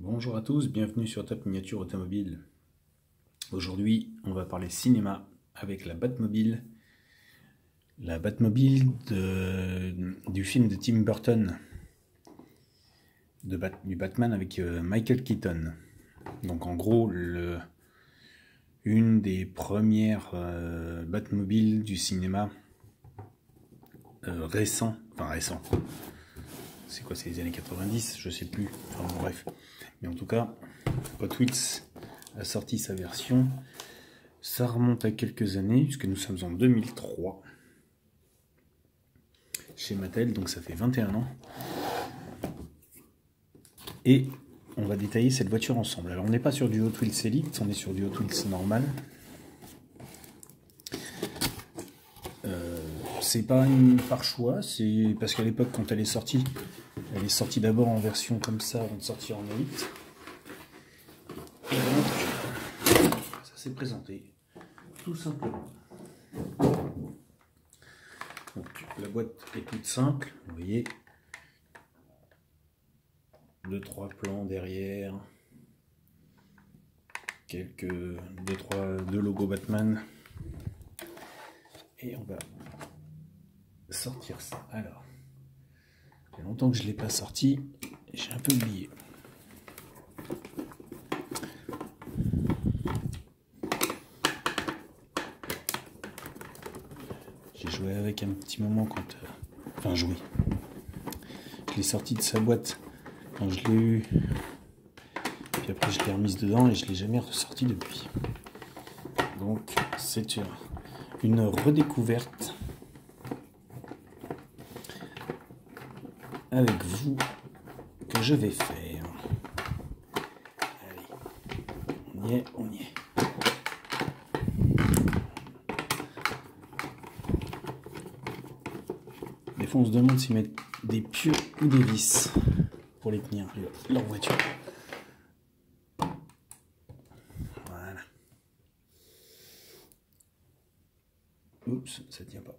Bonjour à tous, bienvenue sur Top Miniature Automobile. Aujourd'hui, on va parler cinéma avec la Batmobile. La Batmobile du film de Tim Burton, du Batman avec Michael Keaton. Donc en gros, une des premières Batmobiles du cinéma récent. C'est quoi, c'est les années 90, je sais plus. Enfin bon, bref. Mais en tout cas, Hot Wheels a sorti sa version. Ça remonte à quelques années, puisque nous sommes en 2003. Chez Mattel, donc ça fait 21 ans. Et on va détailler cette voiture ensemble. Alors on n'est pas sur du Hot Wheels Elite, on est sur du Hot Wheels normal. C'est pas par choix, c'est parce qu'à l'époque quand elle est sortie d'abord en version comme ça avant de sortir en Elite. Et donc ça s'est présenté tout simplement. Donc la boîte est toute simple, vous voyez. 2-3 plans derrière, deux logos Batman, et on va sortir ça. Alors, il y a longtemps que je ne l'ai pas sorti, j'ai un peu oublié. J'ai joué avec un petit moment quand... Je l'ai sorti de sa boîte quand je l'ai eu, puis après je l'ai remise dedans et je ne l'ai jamais ressorti depuis. Donc c'est une redécouverte avec vous que je vais faire. Allez, on y est. Des fois on se demande s'ils mettent des pieux ou des vis pour les tenir, leur voiture. Voilà. Oups, ça tient pas.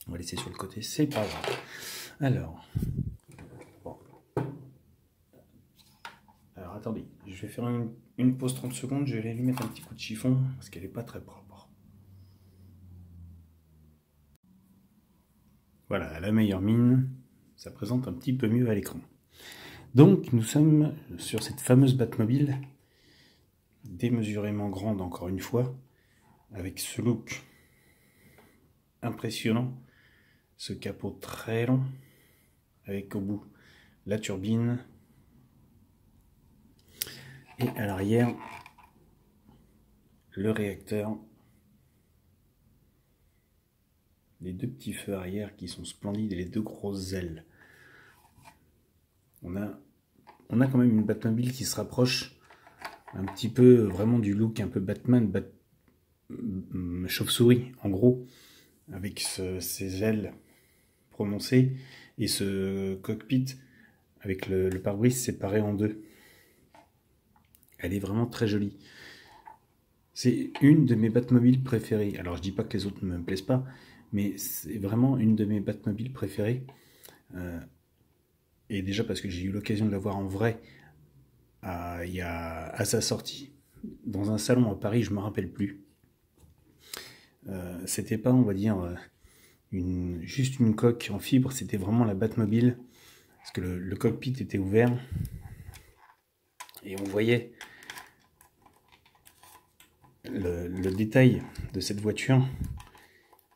On va laisser sur le côté, c'est pas grave. Alors, bon. Alors attendez, je vais faire une pause 30 secondes, je vais aller lui mettre un petit coup de chiffon parce qu'elle n'est pas très propre. Voilà, à la meilleure mine, ça présente un petit peu mieux à l'écran. Donc nous sommes sur cette fameuse Batmobile, démesurément grande encore une fois, avec ce look impressionnant, ce capot très long, avec au bout la turbine, et à l'arrière le réacteur, les deux petits feux arrière qui sont splendides et les deux grosses ailes. On a quand même une Batmobile qui se rapproche un petit peu vraiment du look un peu Batman, chauve-souris en gros, avec ces ailes prononcées et ce cockpit avec le pare-brise séparé en deux. Elle est vraiment très jolie. C'est une de mes Batmobiles préférées. Alors je dis pas que les autres ne me plaisent pas, mais c'est vraiment une de mes Batmobiles préférées. Et déjà parce que j'ai eu l'occasion de la voir en vrai à sa sortie dans un salon à Paris, je me rappelle plus. C'était pas, on va dire, juste une coque en fibre, c'était vraiment la Batmobile, parce que le cockpit était ouvert et on voyait le détail de cette voiture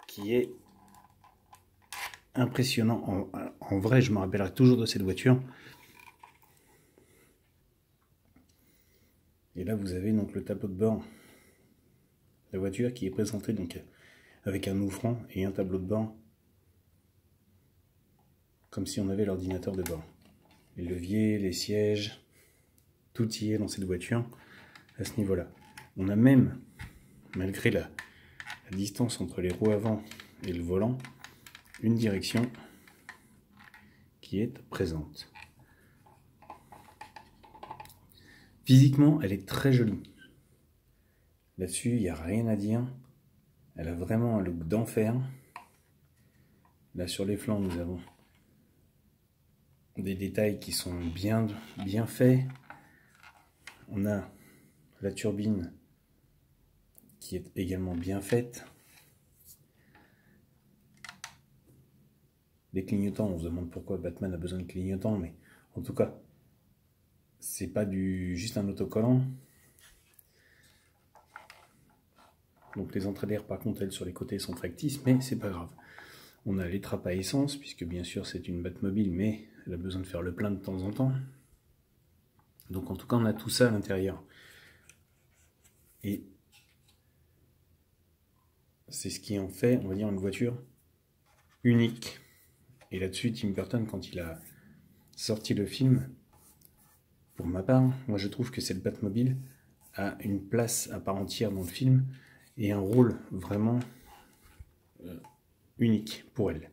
qui est impressionnant. En vrai, je me rappellerai toujours de cette voiture. Et là, vous avez donc le tableau de bord de la voiture qui est présenté donc avec un ouvrant et un tableau de bord, comme si on avait l'ordinateur de bord. Les leviers, les sièges, tout y est dans cette voiture à ce niveau-là. On a même, malgré la distance entre les roues avant et le volant, une direction qui est présente. Physiquement, elle est très jolie. Là-dessus, il n'y a rien à dire. Elle a vraiment un look d'enfer. Là, sur les flancs, nous avons des détails qui sont bien faits. On a la turbine qui est également bien faite. Les clignotants, on se demande pourquoi Batman a besoin de clignotants, mais en tout cas, c'est pas juste un autocollant. Donc les entrées d'air, par contre, elles sur les côtés sont factices, mais c'est pas grave. On a les trappes à essence, puisque bien sûr c'est une Batmobile, mais elle a besoin de faire le plein de temps en temps. Donc en tout cas, on a tout ça à l'intérieur. Et c'est ce qui en fait, on va dire, une voiture unique. Et là-dessus, Tim Burton, quand il a sorti le film, pour ma part, moi je trouve que cette Batmobile a une place à part entière dans le film et un rôle vraiment unique pour elle.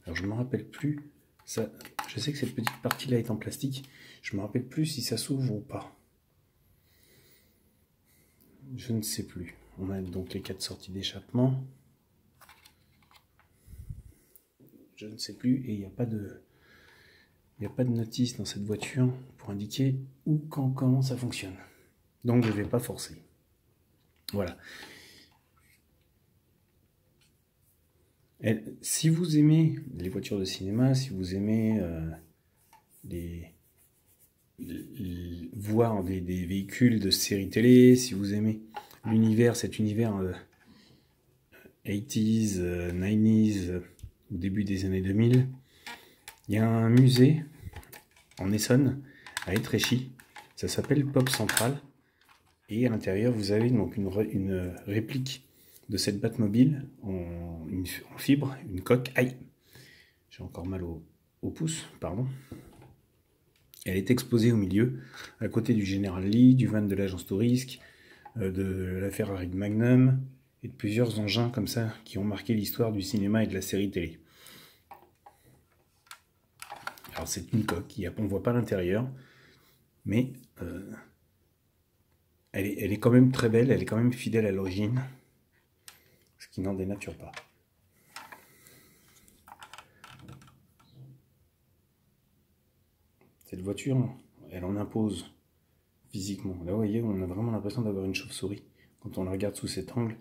Alors je ne me rappelle plus, ça, je sais que cette petite partie-là est en plastique, je ne me rappelle plus si ça s'ouvre ou pas. Je ne sais plus. On a donc les 4 sorties d'échappement. Je ne sais plus, et il n'y a pas de notice dans cette voiture pour indiquer où, quand, comment ça fonctionne. Donc je ne vais pas forcer. Voilà. Si vous aimez les voitures de cinéma, si vous aimez voir des véhicules de séries télé, si vous aimez cet univers 80s, 90s, au début des années 2000, il y a un musée en Essonne, à Étréchy, ça s'appelle Pop Central, et à l'intérieur vous avez donc une réplique de cette Batmobile en fibre, une coque. Aïe, j'ai encore mal au pouce, pardon. Elle est exposée au milieu, à côté du Général Lee, du van de l'agence Tourisque, de la Ferrari de Magnum, et de plusieurs engins comme ça qui ont marqué l'histoire du cinéma et de la série télé. Alors c'est une coque, on ne voit pas l'intérieur, mais elle est quand même très belle, elle est quand même fidèle à l'origine, ce qui n'en dénature pas. Cette voiture, elle en impose physiquement. Là, vous voyez, on a vraiment l'impression d'avoir une chauve-souris quand on la regarde sous cet angle,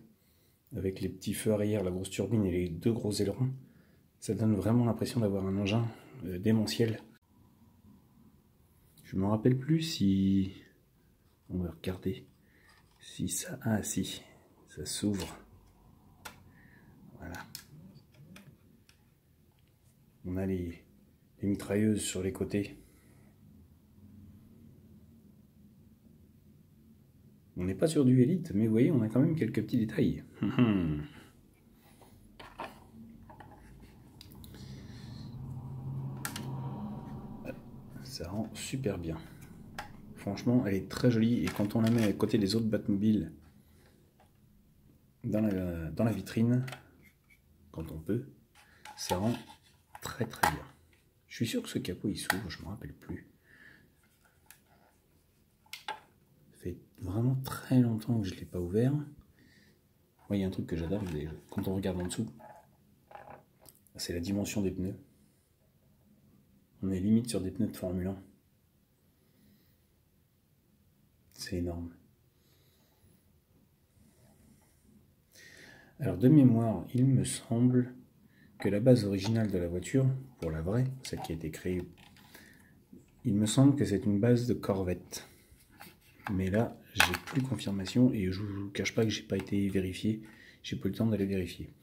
avec les petits feux arrière, la grosse turbine et les 2 gros ailerons. Ça donne vraiment l'impression d'avoir un engin démentiel. Je me rappelle plus si... On va regarder si ça... Ah si, ça s'ouvre. Voilà. On a les mitrailleuses sur les côtés. On n'est pas sur du élite, mais vous voyez, on a quand même quelques petits détails. Ça rend super bien. Franchement, elle est très jolie, et quand on la met à côté des autres Batmobiles dans la vitrine, quand on peut, ça rend très très bien. Je suis sûr que ce capot il s'ouvre, je me rappelle plus. Ça fait vraiment très longtemps que je ne l'ai pas ouvert. Moi, il y a un truc que j'adore, quand on regarde en dessous, c'est la dimension des pneus. On est limite sur des pneus de Formule 1. C'est énorme. Alors de mémoire, il me semble que la base originale de la voiture, pour la vraie, celle qui a été créée, il me semble que c'est une base de Corvette. Mais là, j'ai plus confirmation et je ne vous cache pas que j'ai pas été vérifié, j'ai pas eu le temps d'aller vérifier.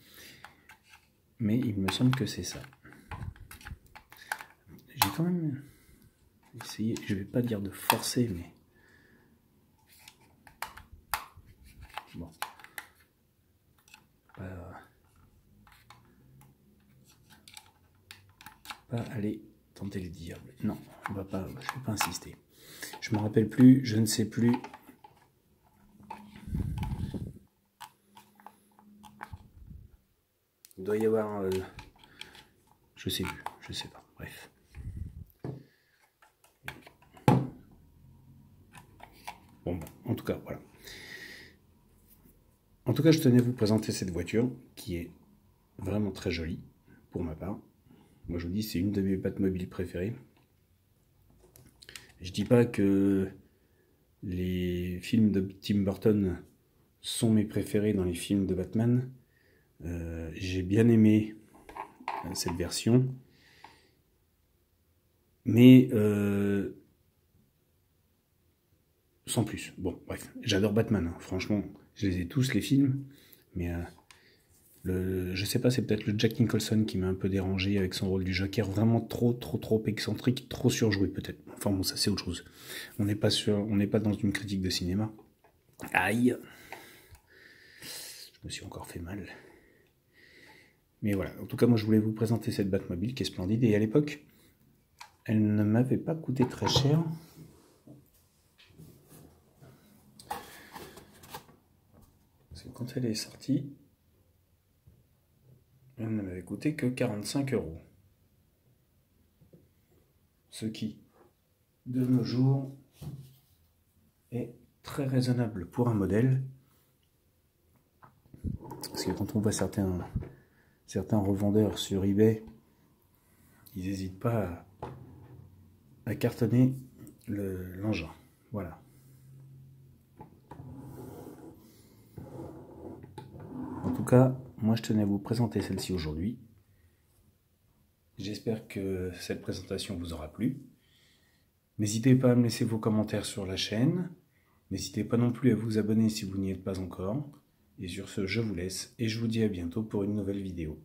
Mais il me semble que c'est ça. J'ai quand même essayé, je vais pas dire de forcer, mais bon. Pas aller tenter le diable. Non, je ne vais pas insister. Je me rappelle plus, je ne sais plus. Il doit y avoir... je sais plus, je sais pas, bref. Bon, en tout cas, voilà. En tout cas, je tenais à vous présenter cette voiture qui est vraiment très jolie, pour ma part. Moi, je vous dis, c'est une de mes Batmobiles préférées. Je dis pas que les films de Tim Burton sont mes préférés dans les films de Batman. J'ai bien aimé cette version. Mais sans plus. Bon, bref, j'adore Batman. Hein. Franchement, je les ai tous, les films. Mais je sais pas, c'est peut-être le Jack Nicholson qui m'a un peu dérangé avec son rôle du Joker. Vraiment trop excentrique, trop surjoué peut-être. Enfin bon, ça c'est autre chose. On n'est pas dans une critique de cinéma. Aïe. Je me suis encore fait mal. Mais voilà, en tout cas, moi je voulais vous présenter cette Batmobile qui est splendide. Et à l'époque, elle ne m'avait pas coûté très cher. Parce que quand elle est sortie, elle ne m'avait coûté que 45 €. Ce qui, de nos jours, est très raisonnable pour un modèle. Parce que quand on voit certains revendeurs sur eBay, ils n'hésitent pas à cartonner l'engin. Voilà. En tout cas, moi je tenais à vous présenter celle-ci aujourd'hui. J'espère que cette présentation vous aura plu. N'hésitez pas à me laisser vos commentaires sur la chaîne. N'hésitez pas non plus à vous abonner si vous n'y êtes pas encore. Et sur ce, je vous laisse et je vous dis à bientôt pour une nouvelle vidéo.